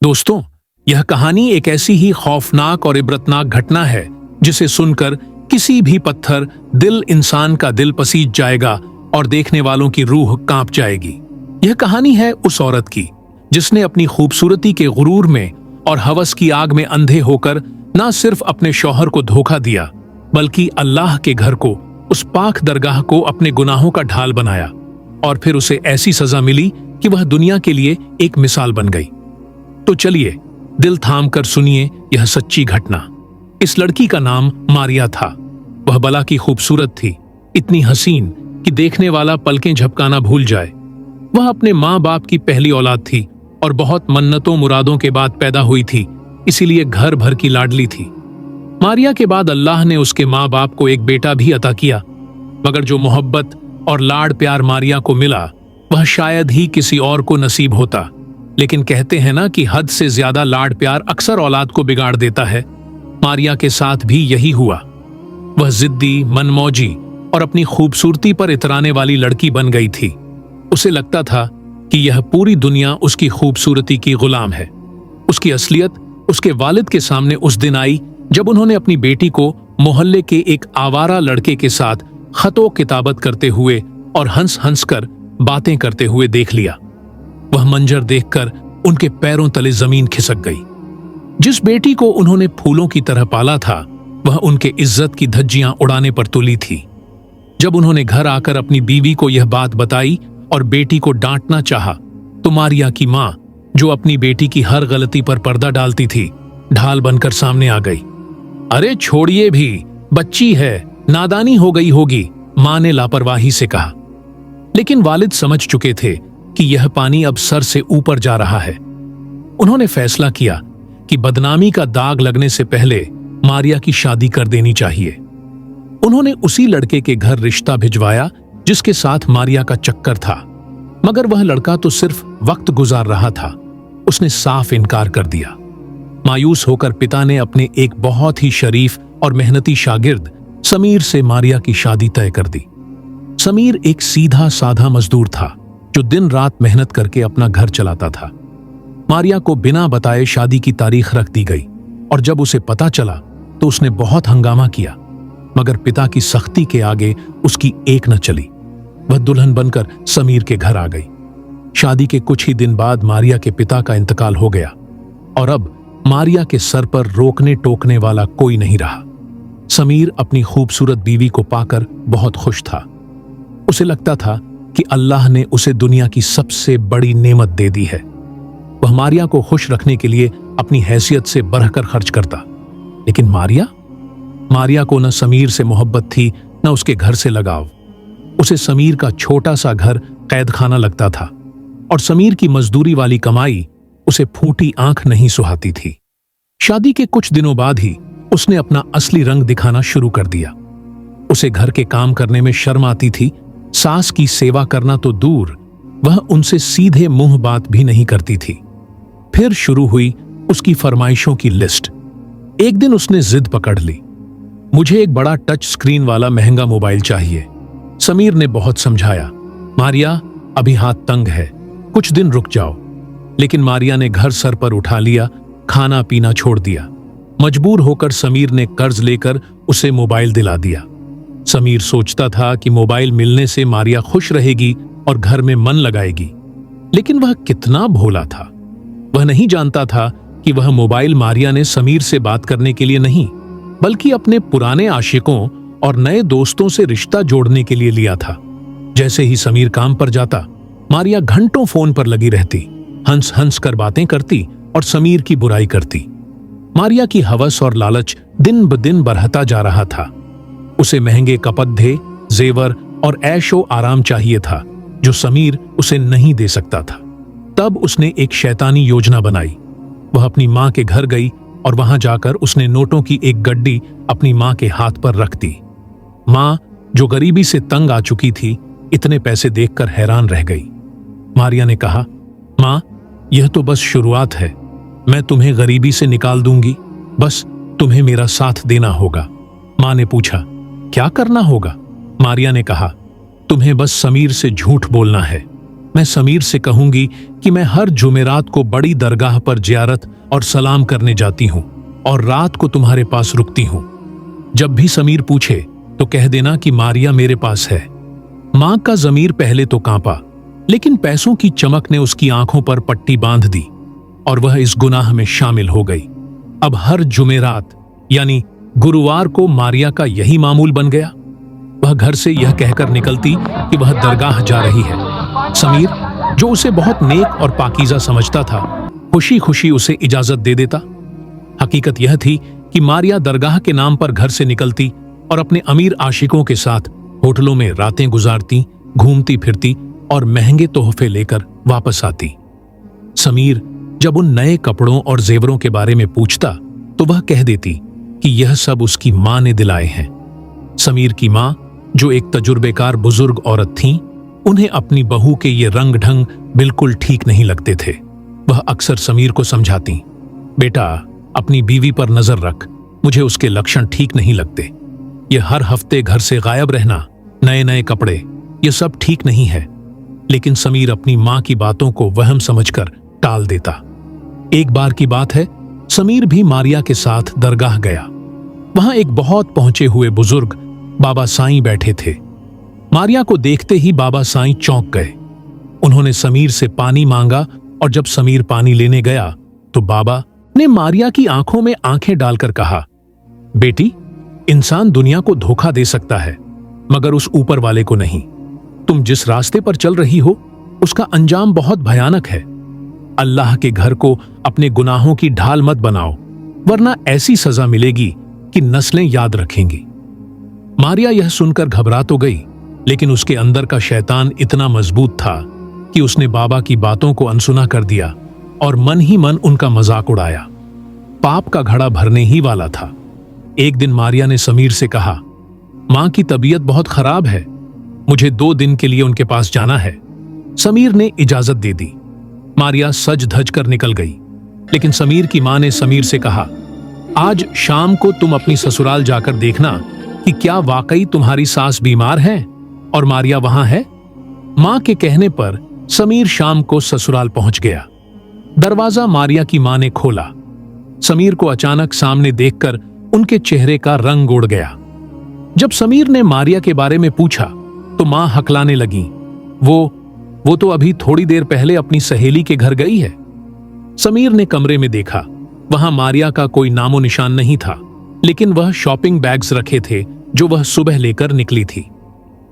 दोस्तों, यह कहानी एक ऐसी ही खौफनाक और इबरतनाक घटना है जिसे सुनकर किसी भी पत्थर दिल इंसान का दिल पसीज जाएगा और देखने वालों की रूह कांप जाएगी। यह कहानी है उस औरत की जिसने अपनी खूबसूरती के गुरूर में और हवस की आग में अंधे होकर न सिर्फ अपने शौहर को धोखा दिया बल्कि अल्लाह के घर को, उस पाक दरगाह को अपने गुनाहों का ढाल बनाया और फिर उसे ऐसी सजा मिली कि वह दुनिया के लिए एक मिसाल बन गई। तो चलिए दिल थाम कर सुनिए यह सच्ची घटना। इस लड़की का नाम मारिया था। वह बला की खूबसूरत थी, इतनी हसीन कि देखने वाला पलकें झपकाना भूल जाए। वह अपने माँ बाप की पहली औलाद थी और बहुत मन्नतों मुरादों के बाद पैदा हुई थी, इसीलिए घर भर की लाडली थी। मारिया के बाद अल्लाह ने उसके माँ बाप को एक बेटा भी अता किया, मगर जो मोहब्बत और लाड प्यार मारिया को मिला वह शायद ही किसी और को नसीब होता। लेकिन कहते हैं ना कि हद से ज्यादा लाड प्यार अक्सर औलाद को बिगाड़ देता है। मारिया के साथ भी यही हुआ। वह जिद्दी, मनमौजी और अपनी खूबसूरती पर इतराने वाली लड़की बन गई थी। उसे लगता था कि यह पूरी दुनिया उसकी खूबसूरती की गुलाम है। उसकी असलियत उसके वालिद के सामने उस दिन आई जब उन्होंने अपनी बेटी को मोहल्ले के एक आवारा लड़के के साथ खतो किताबत करते हुए और हंस हंस कर बातें करते हुए देख लिया। वह मंजर देखकर उनके पैरों तले जमीन खिसक गई। जिस बेटी को उन्होंने फूलों की तरह पाला था वह उनके इज्जत की धज्जियां उड़ाने पर तुली थी। जब उन्होंने घर आकर अपनी बीवी को यह बात बताई और बेटी को डांटना चाहा तो मारिया की मां, जो अपनी बेटी की हर गलती पर पर्दा डालती थी, ढाल बनकर सामने आ गई। अरे छोड़िए भी, बच्ची है, नादानी हो गई होगी, मां ने लापरवाही से कहा। लेकिन वालिद समझ चुके थे कि यह पानी अब सर से ऊपर जा रहा है। उन्होंने फैसला किया कि बदनामी का दाग लगने से पहले मारिया की शादी कर देनी चाहिए। उन्होंने उसी लड़के के घर रिश्ता भिजवाया जिसके साथ मारिया का चक्कर था, मगर वह लड़का तो सिर्फ वक्त गुजार रहा था। उसने साफ इनकार कर दिया। मायूस होकर पिता ने अपने एक बहुत ही शरीफ और मेहनती शागिर्द समीर से मारिया की शादी तय कर दी। समीर एक सीधा साधा मजदूर था जो दिन रात मेहनत करके अपना घर चलाता था। मारिया को बिना बताए शादी की तारीख रख दी गई और जब उसे पता चला तो उसने बहुत हंगामा किया, मगर पिता की सख्ती के आगे उसकी एक न चली। वह दुल्हन बनकर समीर के घर आ गई। शादी के कुछ ही दिन बाद मारिया के पिता का इंतकाल हो गया और अब मारिया के सर पर रोकने टोकने वाला कोई नहीं रहा। समीर अपनी खूबसूरत बीवी को पाकर बहुत खुश था। उसे लगता था कि अल्लाह ने उसे दुनिया की सबसे बड़ी नेमत दे दी है। वह मारिया को खुश रखने के लिए अपनी हैसियत से बढ़कर खर्च करता। लेकिन मारिया को न समीर से मोहब्बत थी न उसके घर से लगाव। उसे समीर का छोटा सा घर कैदखाना लगता था और समीर की मजदूरी वाली कमाई उसे फूटी आंख नहीं सुहाती थी। शादी के कुछ दिनों बाद ही उसने अपना असली रंग दिखाना शुरू कर दिया। उसे घर के काम करने में शर्म आती थी। सास की सेवा करना तो दूर, वह उनसे सीधे मुंह बात भी नहीं करती थी। फिर शुरू हुई उसकी फरमाइशों की लिस्ट। एक दिन उसने जिद पकड़ ली, मुझे एक बड़ा टच स्क्रीन वाला महंगा मोबाइल चाहिए। समीर ने बहुत समझाया, मारिया अभी हाथ तंग है, कुछ दिन रुक जाओ। लेकिन मारिया ने घर सर पर उठा लिया, खाना पीना छोड़ दिया। मजबूर होकर समीर ने कर्ज लेकर उसे मोबाइल दिला दिया। समीर सोचता था कि मोबाइल मिलने से मारिया खुश रहेगी और घर में मन लगाएगी, लेकिन वह कितना भोला था। वह नहीं जानता था कि वह मोबाइल मारिया ने समीर से बात करने के लिए नहीं बल्कि अपने पुराने आशिकों और नए दोस्तों से रिश्ता जोड़ने के लिए लिया था। जैसे ही समीर काम पर जाता मारिया घंटों फोन पर लगी रहती, हंस हंस कर बातें करती और समीर की बुराई करती। मारिया की हवस और लालच दिन ब दिन बढ़ता जा रहा था। उसे महंगे कपड़े, जेवर और ऐशो आराम चाहिए था जो समीर उसे नहीं दे सकता था। तब उसने एक शैतानी योजना बनाई। वह अपनी मां के घर गई और वहां जाकर उसने नोटों की एक गड्डी अपनी मां के हाथ पर रख दी। मां, जो गरीबी से तंग आ चुकी थी, इतने पैसे देखकर हैरान रह गई। मारिया ने कहा, मां, यह तो बस शुरुआत है, मैं तुम्हें गरीबी से निकाल दूंगी, बस तुम्हें मेरा साथ देना होगा। मां ने पूछा, क्या करना होगा? मारिया ने कहा, तुम्हें बस समीर से झूठ बोलना है। मैं समीर से कहूंगी कि मैं हर जुमेरात को बड़ी दरगाह पर जियारत और सलाम करने जाती हूं और रात को तुम्हारे पास रुकती हूं। जब भी समीर पूछे तो कह देना कि मारिया मेरे पास है। मां का जमीर पहले तो कांपा, लेकिन पैसों की चमक ने उसकी आंखों पर पट्टी बांध दी और वह इस गुनाह में शामिल हो गई। अब हर जुमेरात यानी गुरुवार को मारिया का यही मामूल बन गया। वह घर से यह कहकर निकलती कि वह दरगाह जा रही है। समीर, जो उसे बहुत नेक और पाकीज़ा समझता था, खुशी खुशी उसे इजाजत दे देता। हकीकत यह थी कि मारिया दरगाह के नाम पर घर से निकलती और अपने अमीर आशिकों के साथ होटलों में रातें गुजारती, घूमती फिरती और महंगे तोहफे लेकर वापस आती। समीर जब उन नए कपड़ों और जेवरों के बारे में पूछता तो वह कह देती कि यह सब उसकी मां ने दिलाए हैं। समीर की मां, जो एक तजुर्बेकार बुजुर्ग औरत थीं, उन्हें अपनी बहू के ये रंग ढंग बिल्कुल ठीक नहीं लगते थे। वह अक्सर समीर को समझाती, बेटा अपनी बीवी पर नजर रख, मुझे उसके लक्षण ठीक नहीं लगते। ये हर हफ्ते घर से गायब रहना, नए नए कपड़े, ये सब ठीक नहीं है। लेकिन समीर अपनी मां की बातों को वहम समझकर टाल देता। एक बार की बात है, समीर भी मारिया के साथ दरगाह गया। वहां एक बहुत पहुंचे हुए बुजुर्ग बाबा साईं बैठे थे। मारिया को देखते ही बाबा साईं चौंक गए। उन्होंने समीर से पानी मांगा और जब समीर पानी लेने गया तो बाबा ने मारिया की आंखों में आंखें डालकर कहा, बेटी, इंसान दुनिया को धोखा दे सकता है मगर उस ऊपर वाले को नहीं। तुम जिस रास्ते पर चल रही हो उसका अंजाम बहुत भयानक है। अल्लाह के घर को अपने गुनाहों की ढाल मत बनाओ, वरना ऐसी सजा मिलेगी कि नस्लें याद रखेंगी। मारिया यह सुनकर घबरा तो गई, लेकिन उसके अंदर का शैतान इतना मजबूत था कि उसने बाबा की बातों को अनसुना कर दिया और मन ही मन उनका मजाक उड़ाया। पाप का घड़ा भरने ही वाला था। एक दिन मारिया ने समीर से कहा, मां की तबीयत बहुत खराब है, मुझे 2 दिन के लिए उनके पास जाना है। समीर ने इजाजत दे दी। मारिया सज धज कर निकल गई, लेकिन समीर की मां ने समीर से कहा, आज शाम को तुम अपनी ससुराल जाकर देखना कि क्या वाकई तुम्हारी सास बीमार है और मारिया वहां है। मां के कहने पर समीर शाम को ससुराल पहुंच गया। दरवाजा मारिया की मां ने खोला। समीर को अचानक सामने देखकर उनके चेहरे का रंग उड़ गया। जब समीर ने मारिया के बारे में पूछा तो मां हकलाने लगी, वो तो अभी थोड़ी देर पहले अपनी सहेली के घर गई है। समीर ने कमरे में देखा, वहां मारिया का कोई नामो निशान नहीं था, लेकिन वह शॉपिंग बैग्स रखे थे जो वह सुबह लेकर निकली थी।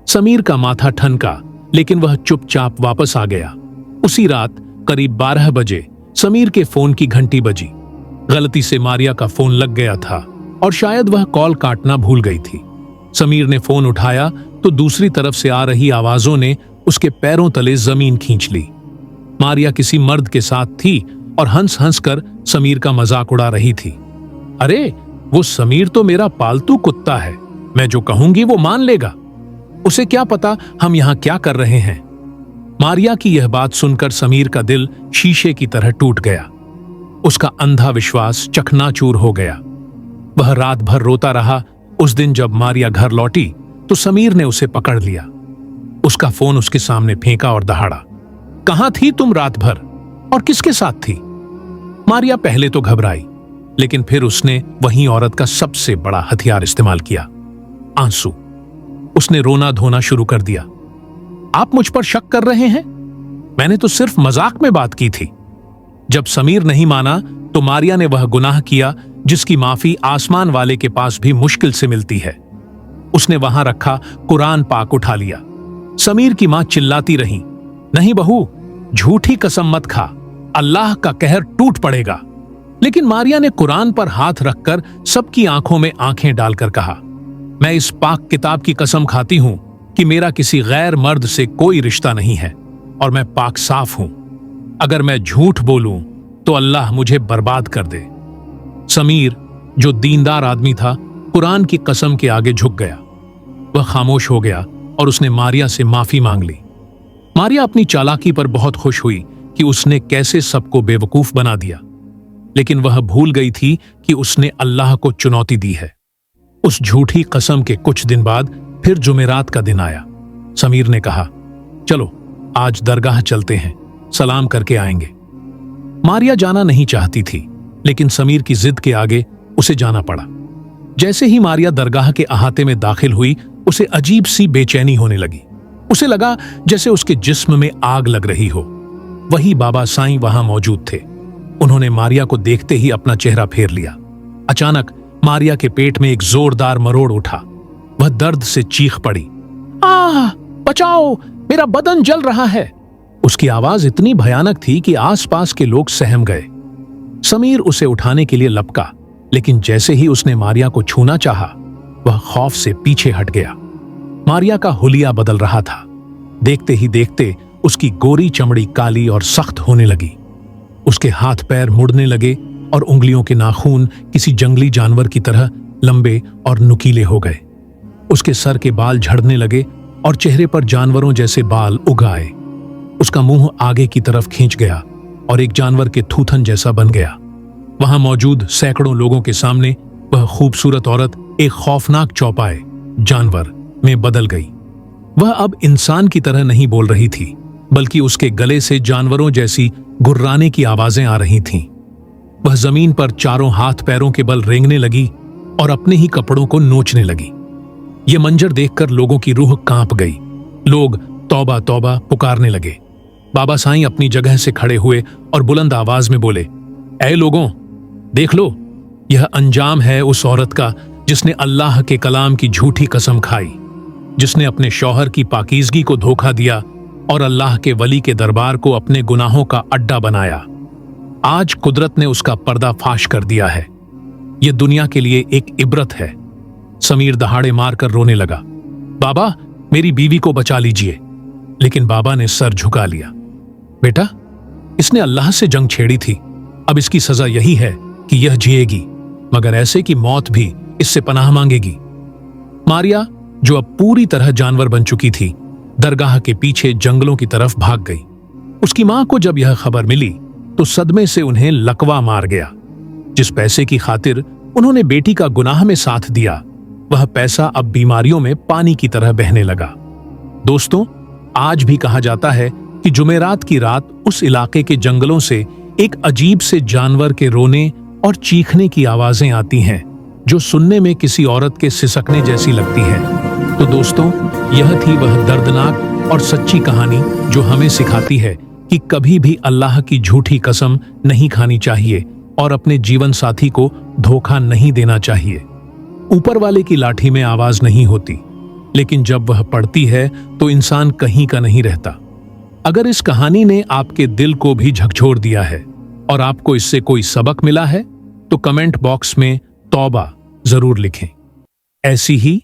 समीर का माथा ठनका, लेकिन वह चुपचाप वापस आ गया। उसी रात करीब 12 बजे समीर के फोन की घंटी बजी। गलती से मारिया का फोन लग गया था और शायद वह कॉल काटना भूल गई थी। समीर ने फोन उठाया तो दूसरी तरफ से आ रही आवाजों ने उसके पैरों तले जमीन खींच ली। मारिया किसी मर्द के साथ थी और हंस हंस कर समीर का मजाक उड़ा रही थी। अरे, वो समीर तो मेरा पालतू कुत्ता है, मैं जो कहूंगी वो मान लेगा। उसे क्या पता हम यहां क्या कर रहे हैं। मारिया की यह बात सुनकर समीर का दिल शीशे की तरह टूट गया। उसका अंधा विश्वास चकनाचूर हो गया। वह रात भर रोता रहा। उस दिन जब मारिया घर लौटी तो समीर ने उसे पकड़ लिया। उसका फोन उसके सामने फेंका और दहाड़ा, कहां थी तुम रात भर और किसके साथ थी। मारिया पहले तो घबराई, लेकिन फिर उसने वही औरत का सबसे बड़ा हथियार इस्तेमाल किया, आंसू। उसने रोना धोना शुरू कर दिया। आप मुझ पर शक कर रहे हैं? मैंने तो सिर्फ मजाक में बात की थी। जब समीर नहीं माना तो मारिया ने वह गुनाह किया जिसकी माफी आसमान वाले के पास भी मुश्किल से मिलती है। उसने वहां रखा कुरान पाक उठा लिया। समीर की मां चिल्लाती रही, नहीं बहू, झूठी कसम मत खा, अल्लाह का कहर टूट पड़ेगा। लेकिन मारिया ने कुरान पर हाथ रखकर सबकी आंखों में आंखें डालकर कहा, मैं इस पाक किताब की कसम खाती हूं कि मेरा किसी गैर मर्द से कोई रिश्ता नहीं है और मैं पाक साफ हूं। अगर मैं झूठ बोलूं तो अल्लाह मुझे बर्बाद कर दे। समीर, जो दीनदार आदमी था, कुरान की कसम के आगे झुक गया। वह खामोश हो गया और उसने मारिया से माफी मांग ली। मारिया अपनी चालाकी पर बहुत खुश हुई कि उसने कैसे सबको बेवकूफ बना दिया, लेकिन वह भूल गई थी कि उसने अल्लाह को चुनौती दी है। उस झूठी कसम के कुछ दिन बाद फिर जुमेरात का दिन आया। समीर ने कहा, चलो आज दरगाह चलते हैं, सलाम करके आएंगे। मारिया जाना नहीं चाहती थी, लेकिन समीर की जिद के आगे उसे जाना पड़ा। जैसे ही मारिया दरगाह के अहाते में दाखिल हुई, उसे अजीब सी बेचैनी होने लगी। उसे लगा जैसे उसके जिस्म में आग लग रही हो। वही बाबा साईं वहां मौजूद थे। उन्होंने मारिया को देखते ही अपना चेहरा फेर लिया। अचानक मारिया के पेट में एक जोरदार मरोड़ उठा। वह दर्द से चीख पड़ी, आह, बचाओ, मेरा बदन जल रहा है। उसकी आवाज इतनी भयानक थी कि आसपास के लोग सहम गए। समीर उसे उठाने के लिए लपका, लेकिन जैसे ही उसने मारिया को छूना चाहा, वह खौफ से पीछे हट गया। मारिया का हुलिया बदल रहा था। देखते ही देखते उसकी गोरी चमड़ी काली और सख्त होने लगी। उसके हाथ पैर मुड़ने लगे और उंगलियों के नाखून किसी जंगली जानवर की तरह लंबे और नुकीले हो गए। उसके सर के बाल झड़ने लगे और चेहरे पर जानवरों जैसे बाल उग आए। उसका मुंह आगे की तरफ खींच गया और एक जानवर के थूथन जैसा बन गया। वहां मौजूद सैकड़ों लोगों के सामने वह खूबसूरत औरत एक खौफनाक चौपाए जानवर में बदल गई। वह अब इंसान की तरह नहीं बोल रही थी, बल्कि उसके गले से जानवरों जैसी गुर्राने की आवाजें आ रही थीं। वह जमीन पर चारों हाथ पैरों के बल रेंगने लगी और अपने ही कपड़ों को नोचने लगी। यह मंजर देखकर लोगों की रूह कांप गई। लोग तौबा तौबा पुकारने लगे। बाबा साईं अपनी जगह से खड़े हुए और बुलंद आवाज में बोले, ऐ लोगों, देख लो, यह अंजाम है उस औरत का जिसने अल्लाह के कलाम की झूठी कसम खाई, जिसने अपने शौहर की पाकीज़गी को धोखा दिया और अल्लाह के वली के दरबार को अपने गुनाहों का अड्डा बनाया। आज कुदरत ने उसका पर्दाफाश कर दिया है। यह दुनिया के लिए एक इबरत है। समीर दहाड़े मारकर रोने लगा, बाबा, मेरी बीवी को बचा लीजिए। लेकिन बाबा ने सर झुका लिया। बेटा, इसने अल्लाह से जंग छेड़ी थी। अब इसकी सजा यही है कि यह जिएगी, मगर ऐसे कि मौत भी इससे पनाह मांगेगी। मारिया, जो अब पूरी तरह जानवर बन चुकी थी, दरगाह के पीछे जंगलों की तरफ भाग गई। उसकी मां को जब यह खबर मिली तो सदमे से उन्हें लकवा मार गया। जिस पैसे की खातिर उन्होंने बेटी का गुनाह में साथ दिया, वह पैसा अब बीमारियों में पानी की तरह बहने लगा। दोस्तों, आज भी कहा जाता है कि जुमेरात की रात उस इलाके के जंगलों से एक अजीब से जानवर के रोने और चीखने की आवाजें आती हैं, जो सुनने में किसी औरत के सिसकने जैसी लगती है। तो दोस्तों, यह थी वह दर्दनाक और सच्ची कहानी जो हमें सिखाती है कि कभी भी अल्लाह की झूठी कसम नहीं खानी चाहिए और अपने जीवन साथी को धोखा नहीं देना चाहिए। ऊपर वाले की लाठी में आवाज नहीं होती, लेकिन जब वह पड़ती है तो इंसान कहीं का नहीं रहता। अगर इस कहानी ने आपके दिल को भी झकझोर दिया है और आपको इससे कोई सबक मिला है, तो कमेंट बॉक्स में तौबा जरूर लिखें। ऐसी ही